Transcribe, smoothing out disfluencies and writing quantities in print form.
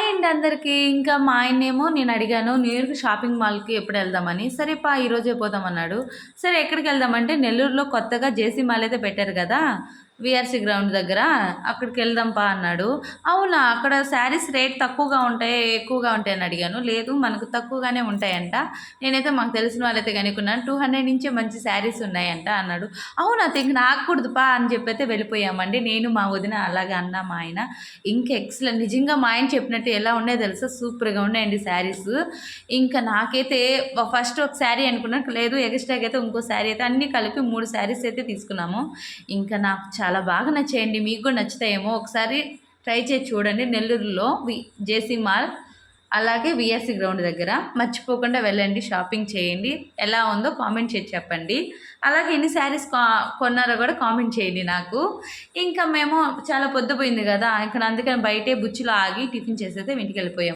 అండి అందరికి. ఇంకా మా ఆయన్నేమో నేను అడిగాను, న్యూ ఇయర్‌కి షాపింగ్ మాల్‌కి ఎప్పుడెళ్దామని. సరే ఈరోజే పోదామన్నాడు. సరే ఎక్కడికెళ్దామంటే నెల్లూరులో కొత్తగా జేసీ మాల్ అయితే పెట్టారు గదా! వీఆర్‌సీ గ్రౌండ్ దగ్గర. అక్కడికెళ్దాం అన్నాడు. అవునా! అక్కడ శారీస్ రేట్ తక్కువగా ఉంటాయా? ఎక్కువగా ఉంటాయని అడిగాను. లేదు మనకు తక్కువగానే ఉంటాయంట. నేనైతే మాకు తెలిసిన వాళ్ళైతే కనుక్కున్నాను. 200 నుంచే మంచి శారీస్ ఉన్నాయంట అన్నాడు. అవునా! ఇంక నాకు కూడా అని చెప్పైతే వెళ్ళిపోయామండి. నేను మా వదిన అలాగే అన్నా మా ఆయన. ఇంకా ఎక్సలెంట్. నిజంగా మా ఆయన చెప్పినట్టు ఎలా ఉన్నాయో తెలుసా? సూపర్‌గా ఉన్నాయండి శారీస్. ఇంకా నాకైతే ఫస్ట్ ఒక శారీ అనుకున్నాను. లేదు ఎక్స్‌ట్రాగా అయితే ఇంకో శారీ అయితే అన్నీ కలిపి 3 శారీస్ అయితే తీసుకున్నాము. ఇంకా నాకు చాలా బాగా నచ్చాయండి. మీకు కూడా నచ్చుతాయేమో ఒకసారి ట్రై చేసి చూడండి. నెల్లూరులో జేసీ మాల్ అలాగే వీఆర్‌సీ గ్రౌండ్ దగ్గర. మర్చిపోకుండా వెళ్ళండి. షాపింగ్ చేయండి. ఎలా ఉందో కామెంట్ చేసి చెప్పండి. అలాగే ఎన్ని శారీస్ కొన్నారో కూడా కామెంట్ చేయండి నాకు. ఇంకా మేము చాలా పొద్దుపోయింది గదా! ఇక్కడ అందుకని బయటే బుచ్చిలో ఆగి టిఫిన్ చేసైతే ఇంటికెళ్ళిపోయాం.